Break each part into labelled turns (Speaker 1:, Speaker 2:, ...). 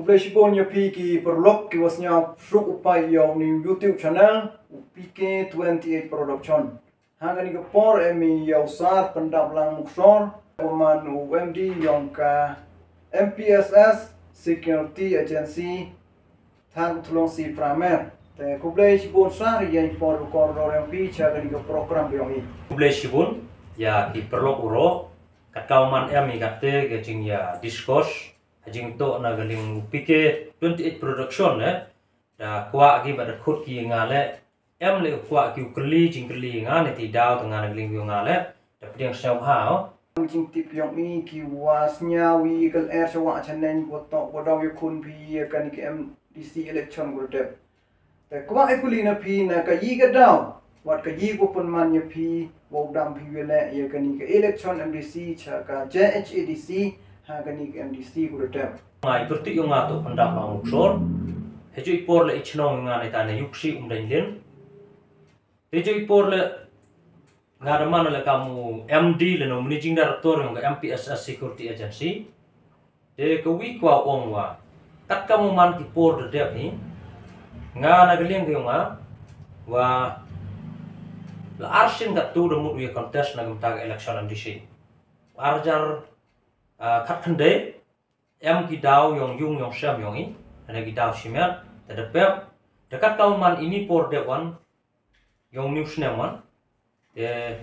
Speaker 1: Kubleshibon ya ki perlok ki wasnya fruk upai yo ni YouTube channel PK28 Production. Hangani ke por emi yo sar pendap lang muksor Oman UMD yang ka MPSS Security Agency than tulong si pramer. Te kubleshibon sar yang por koror yang pi chagani ke program yang i.
Speaker 2: Kubleshibon ya ki perlok uro kat kauman emi kate ke jing ya discourse hajing to na galing PK28 Production da kwa gi bad khut ki ngale em le kwa ki kli jing kli ngane ti daw tanga galing yu ngale da pdiang sau ha
Speaker 1: jing tip yang ni ki wasnya wi gal air sawa chanen ko to bodaw yakun pi kan ki MDC election ko de ta kwa ekuli na pi na ka yi ga daw wat ka yi ko pun man ya pi wo dam pi wele ya kan ki election MDC cha ka JHADC hagani MDC kurutem
Speaker 2: ngai perti yung ngato pendap lang uksor hejo ipor le ichno nga ne tane yuksi umdan len hejo ipor le ngada mana le kamu MD le no managing director yung MPSS Security Agency de ko wi kwa ongwa kat kamu man ki por de dep ni nga na galing yung nga wa la arsin gat tu de mut wi contest na gumtag election MDC arjar khát khăn đế em ki daw yung sam yung i ana ki daw simer ta de pep de kat kaum man ini por de wan yung news ne wan de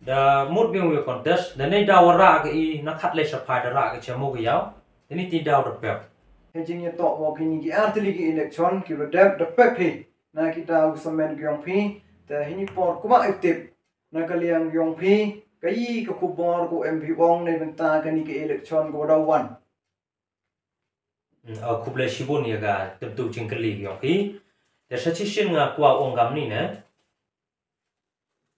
Speaker 2: da mut bi we contest de nei daw ra ke i na khat le sa phai da ra ke chemo ke yaw de ni ti daw de pep
Speaker 1: hejing ye to wo kini ki artili ki election ki rodep de pep hi na ki daw samen gyong phi te hini por kuma active na kaliang yong phi cái cái khu bor của MP Wong này bên ta cái cái election của đâu one
Speaker 2: ở khu ble shibun ya ga tập tu ching kali yo ki de sa chishin nga kwa ong gam ni ne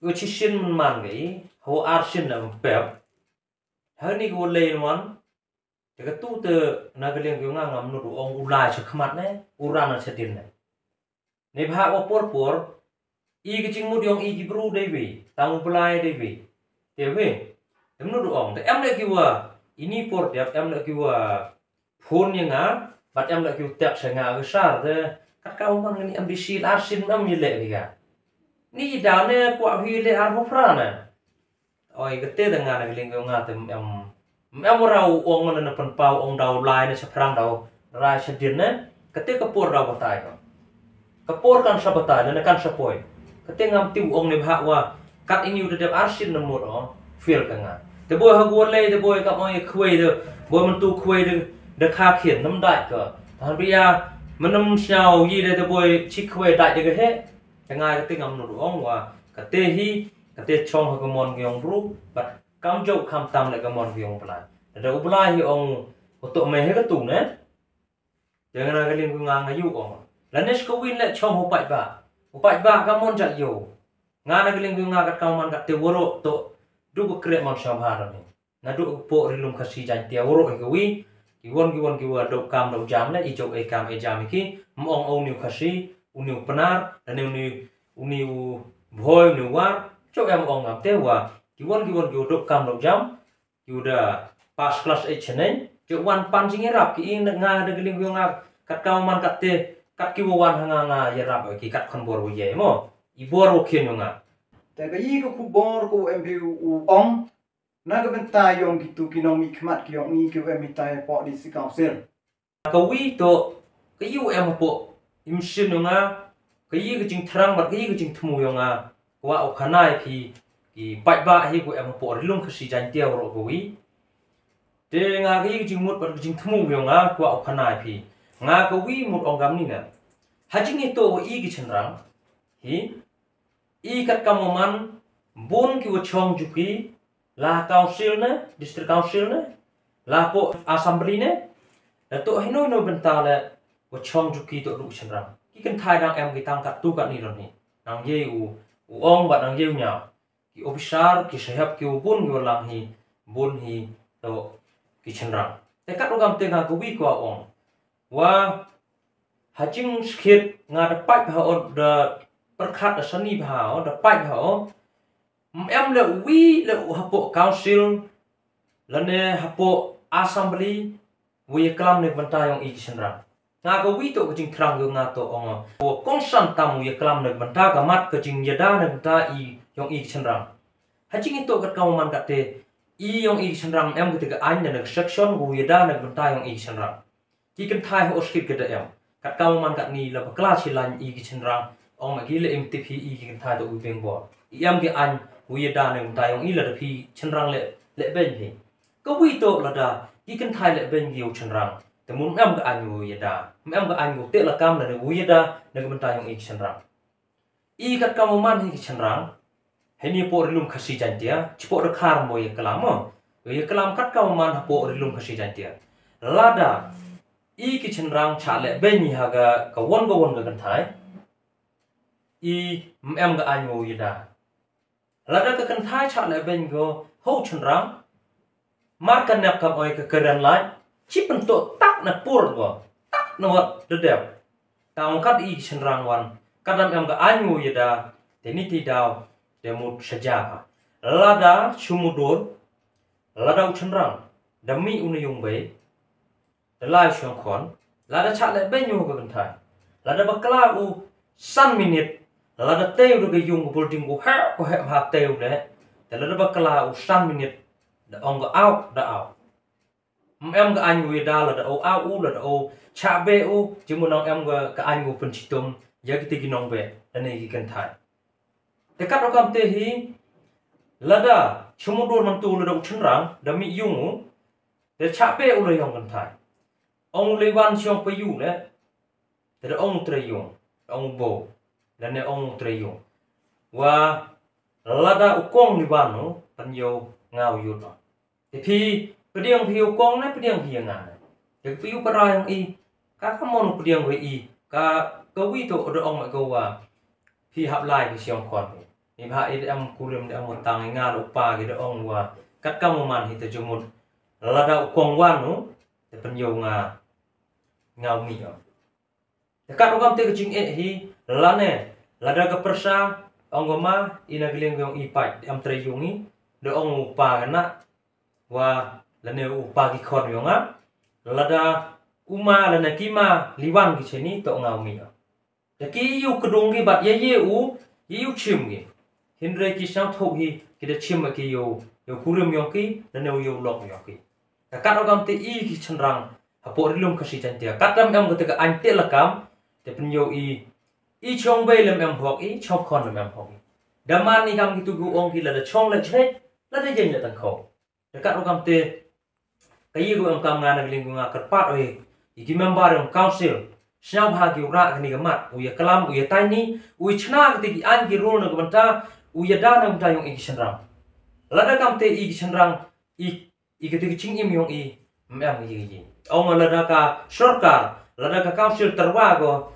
Speaker 2: go chishin man gai ho arshin na pep ha ni go le one de ka tu te na ga leng yo nga ngam nu ong ulai cha khmat ne uran na chatin ne ne bha o por i cái ching mu yong i ki bru dei vi tang ulai dei vi Dewi, em nu ruang, em lagi wa ini por tiap em lagi wa phone yang bat em lagi tiap senga besar de kat kau man ni MDC arsin am yele diga. Ni dah ne kwa hile ar hofra na. Oi kete dengan ngeling nga tem em rau ong na pen pau ong dau lai na seprang dau rai sedin ne kete kapor dau batai ko. Kapor kan sabatai ne kan sapoi. Kete ngam tiu ong ne bha wa kat ini udah dap arsin nomor feel kanga the boy ha go le the boy ka oi khwei de boy man tu khwei de kha khien nam dai ka han bia manam xiao yi de the boy chi khwei dai de he nga ka tingam nu ong wa ka te hi ka te chong ha ko mon gyong bru but kam jo kham tam le ka mon gyong pla de upla hi ong ko to me he ka tu ne de nga ka ling ku nga yu ong la nes ko win le chong ho pai ba ka mon ja yo nga na galing nga kat kauman kat te woro to du ko kre mon shabhar ni na du po rilum khasi jan te woro ke wi ki won ki wa do kam do jam le i jok e kam e jam ki mong ong ni khasi uni panar na ni uni bhoi ni war chok em ong ngam te wa ki won ki do kam do jam ki uda pass class e chenen jo wan pan jing rap ki in nga de galing nga kat kauman kat te kat ki wan nga ya rap ki kat khon bor wo ye mo ibor okien nga
Speaker 1: te cái cái khu bor của MP Wong na cái bên ta yong gitu kinomi khmat ki yong ni ki MP ta po di si council
Speaker 2: ka wi to cái yu em po im shin nga cái jing thrang bat cái jing thmu yo nga wa o khanai phi ki pai ba hi ku em po rilum khasi jan tia ro ko wi te nga cái jing mut bat jing thmu yo nga wa o khanai phi nga ka wi mut ong gam ni na ha jing to i ki chenrang hi i kat kamoman bon ki wo chong juki la council ne district council ne la po assembly ne la to hino no benta le wo chong juki to lu chenrang ki kan thai dang em ki tang kat tu kat ni ron ni nang ye u ong ba nang ye nya ki officer ki sahab ki bon yo lang hi bon hi to ki chenrang te kat ugam te nga ko wi ko ong wa hajing skit nga da pai ha od da perkhat da sani bhao da pai bhao em le wi le hapo council la ne hapo assembly we kelam nek bantai yang ik senrang nga ka wi to ka jing thrang yo nga to ong o kong san tam we kelam nek banta ka mat ka jing yada nek banta I yang ik senrang ha jing to ka kaum man ka te I yang ik senrang em ka te ka an nek section wo yada nek banta yang ik senrang ki kan thai ho skip ka em ka kaum man ka ni la ba kla chi lan ik senrang ong ma gi le mtp I ki kan thai to u beng bo em ki an wo yada nek banta yang I la da phi senrang le ben hi ka wi to la da ki kan thai le ben gi senrangแต่มุนแอมก็อันอยู่ยดาแอมก็อันอยู่เตะละกำเลยวุยดาในกบฏายองอีกฉันรังอีกัดกำมันให้ฉันรังให้นี่ปอริลุมขสิจันเตียชิปอระคารมวยกลามอ่ะวยกลามกัดกำมันปอริลุมขสิจันเตียลาดาอีกิฉันรังชาเลเบนี่ฮะกะวนกันท้ายอีแอมก็อันอยู่ยดาลาดาก็กันท้ายชาเลเบนก็หูฉันรังมาร์กันนับกับอ้อยก็เกินไลชิเป็นตัวตักนักปูร์ก็ตักนวดเดือดตามกัดอีกฉันรางวันกัดนำเอ็มก็อันยูยดาแต่นี่ที่ดาวเดมุดสจาลาดาชุมุดลาดาฉันรางดำมีอุณยงเบยลายช่วงขอนลาดาชาเลเบนยูกันไทยลาดาบักลาอูสันมินิตลาดาเตวดูกยุงบุลดิงกูแฮะหาเตวเลยแต่ลาดาบักลาอูสันมินิตเดองก็เอาเดเอาem cái anh người ta là đâu ao u là đâu cha bê u chứ muốn nói em cái anh người phân chỉ tôm giờ cái tiền nông về là này cái cần thay để các nó cầm tê hi là đã chúng muốn đồn mình tu là đâu chân răng đã bị dùng để cha bê u là dùng cần thay ông Lê Văn xong phải dùng đấy để ông trai dùng ông bố là này ông trai dùng và là đã u con Lê Văn nó tan nhiều ngào nhiều rồi thì Pediang piu kong na pediang piang ngana. Jadi piu para yang I, kak kamu pediang we I, kak kawi tu ada orang mak kawa. Pi hab lai pi siang kon. Ni bah I am kurim am tang nga lupa gitu orang wa. Kat kamu man hita jumut. Lada kong wan nu, te penyo nga ngau mi yo. Dekat orang te kecing hi, lane, lada ke persa, orang goma ina giling yang I pai am trayungi, de orang lupa kana wa lane upagi khon yo nga lada uma lana kima liwan ki cheni to ngau mi ya ki yu kudung ki bat ye yu chim ki hinre ki sang thok hi ki de chim ki yo kurim yo ki lane yo lok yo ki ta kat ogam te I ki chanrang ha po rilum khasi chan tia kat ram em ko te ka an te lakam te pin yo I chong bei lem em hok I chok khon lem em hok daman ni kam ki tu gu ong ki la da chong la chet la de jen la tan kho ta kat ogam te cái yêu ông cầm ngàn là liên quan cắt phát rồi cái member ông council sao ba kiểu ra cái này cái mặt uya kalam uya tai ni uya chna cái anh cái role nó cái ta uya đa nó ta yung ikishan rang lada kam te ikishan rang cái chính im yung em cái gì ông lada ka sarkar lada ka council terwa go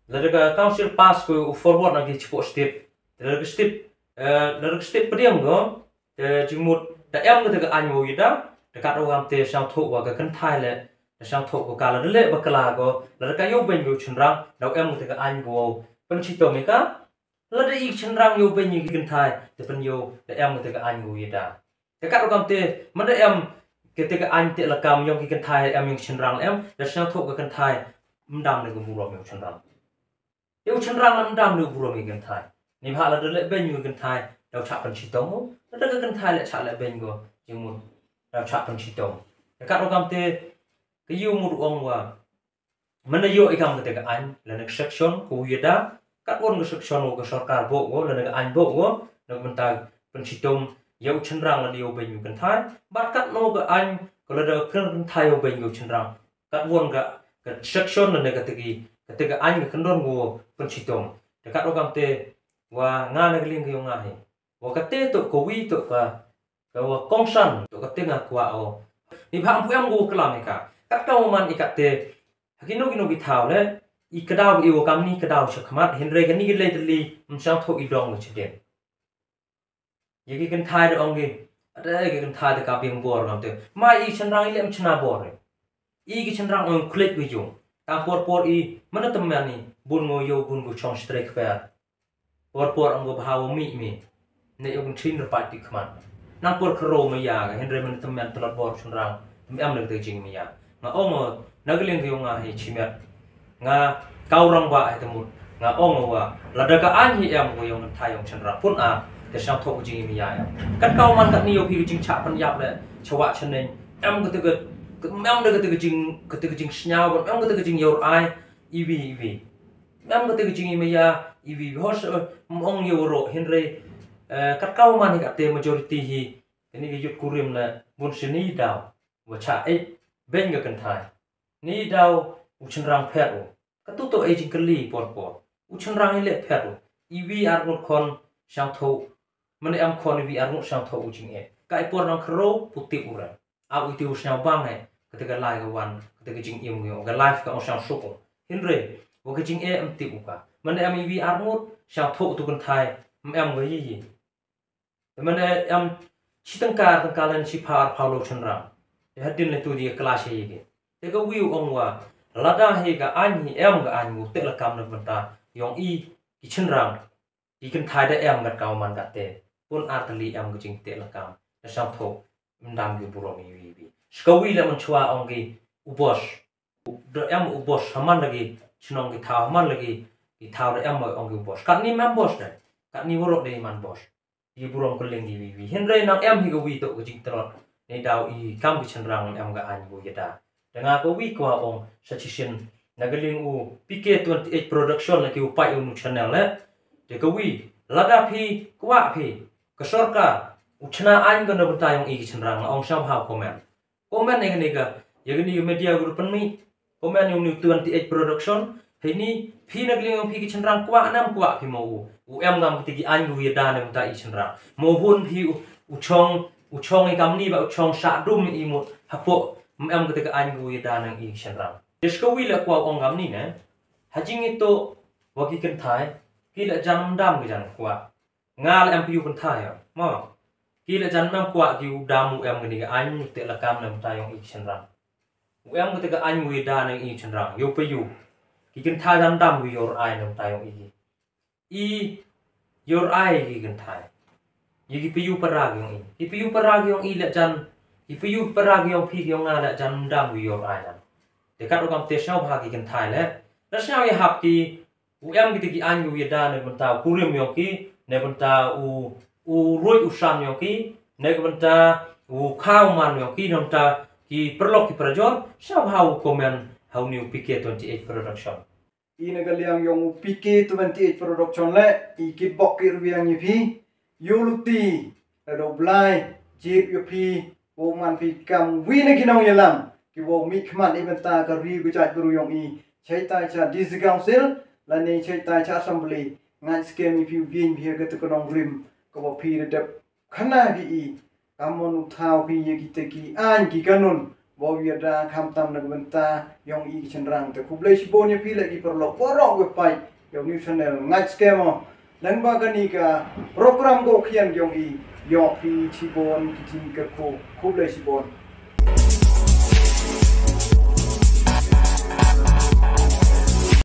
Speaker 2: lada ka council pass go forward na cái support step lada cái step pediang go jimut da em cái anh uya da dekat orang te sang thuk wa ka kan thai le sang thuk ko kala le bakala go la ka yo ben go chunrang dau em te ka an go pen chi to me ka la de ik chunrang yo ben yi kan thai te pen yo de em te ka an go yida dekat orang te man de em ke te ka an te la kam yo ki kan thai em yung chunrang em de sang thuk ka kan thai mdam le go mu ro me chunrang yo chunrang lam dam le bu ro me kan thai ni bha la de le ben yu kan thai dau cha pen chi to mo la de kan thai le cha le ben go jing mu chặt phần chỉ tổng, các ông cầm te cái yêu một ông và mình là yêu cái cầm cái anh là nước section của Việt Nam, các ông cái section của sarkar bộ của là nước anh bộ của nước mình ta phần chỉ tổng, yêu chân răng là điều bình cần thái, bắt các nô cái anh có là được cần thái yêu bình yêu chân răng, các ông cái section là nước cái anh cái khăn của phần chỉ tổng, các ông cầm te và nga là cái liên cái ông nga này, và cái te tụ cổ vi tụ kalau kongsan tu kata ngah kuat ni bang puang go kelam ika kat kau man ikat te hakino kitau le ikadau iwo kam ni kadau shakmat henre kan ni le teli msang tho idong mo chiden yegi kan thai de ong gi ada gi kan thai de ka bing bor ngam te mai I chanrang ile mchna bor I gi chanrang ong klik wi jung ta por I mana temani bun ngo yo bun go chong strike pa por ong go bhaw mi ne yo kan thin ra ti khmat nang por kro ma ya ga henre man temen telot bor chunrang em le te jing mi ya nga ong nagling yung nga hi chimet nga kaurang wa ai temut nga ong wa ladaka an hi am ko yung thai yung chandra pun a te sang thok jing mi ya kan kau man kat ni yo pi jing cha pan yap le chawa chanen am ko te am de ko te jing sняw am ko te jing yor ai ivi am ko te jing mi ya ivi hos ong yo ro henry kat kau man hi te majority hi ni ge yut kurim la bun sini daw wa cha ai ben ga kan thai ni daw u chenrang phet o katu to aging kali por u chenrang ile phet o ivi ar ngot kon sang tho mane am kon ivi ar ngot sang tho u jing e kai por nang khro puti ura a u ti u snau bang e ketika lai ga wan ketika jing im yo ga life ka o sang suk hinre wo ga jing e am ti u ka mane am ivi ar ngot sang tho tu kan thai am ga yi mane am chitangkar tangkalan si par paulo chenrang hadin le tu dia kelas ye ge te ga wiu ong wa lada he ga an hi em ga an mu te la kam na banta yong i ki chenrang ki kan thai da em ga kaw man ga te pun artali em ga jing te la kam na sam tho ndam gi buro mi wi skawi la man chwa ong gi ubos da em ubos haman lagi chnong gi thaw man lagi ki thaw da em ong gi ubos kat ni man bos da kat ni woro de man bos i burong ko lengi wi henre nang em hi ga wi to jing trot ni daw i kam ki chenrang em ga an bu yada dengan ko wi ko ong sachishin nagaling u PK28 production la ki upai u channel le de ko wi lada phi kwa phi ka sarkar uchna an ga na bata yong i ki chenrang ong sam ha comment ni ga yagni media group mi comment yung 28 production ni phi nagaling phi ki chenrang kwa nam kwa phi mo u em ngam ti ki an gu yada na bata i chenrang mo hun phi u chong i kam ni ba u chong sa dum i mo hapo em ketika an gu yada nang i chenrang desko wi la kwa ong gam ni ne hajing itu wagi kan thai ki la jam dam ge jan kwa ngal em piu kan thai ma ki la jan nam kwa ki u dam em ge ni ga an te la kam nam ta yong i chenrang u em ketika an gu yada nang i chenrang yo pe yu ki kan thai jam dam wi yor ai nam ta yong i yor ai gi kan thai yi piu parag yong i piu parag yong i la jan ipiu parag yong phi yong ala jan dam wi yor ai dan de kat okam te shau bha ki kan thai le la shau ye hap ki u em ki an yu ye da ne banta kurim yong ki ne banta u roi u sam yong ki ne banta u khau man yong ki nom ta ki perlok ki prajon shau ha u komen how new PK28 production
Speaker 1: ina galiang yong PK28 production le i ki bok ki ruang yi phi yuluti do blai jip yu phi wo man phi kam wi ne kinong yelam ki wo mi khman ibenta ka ri gu cha bru yong i chaitai cha DC council la ne chaitai cha assembly ngai skem mi phi bin phi ga to konong rim ko wo phi de khana bi i kamon thau phi ye ki te ki an ki kanun wo wi da kham tam na benta yong i chenrang te khuble si bon ye phi le ki perlo porok we pai yong new channel ngai skem lang ba ka ni ka program go khian yong i yo pi chi bon ki jing ka ko khuble si bon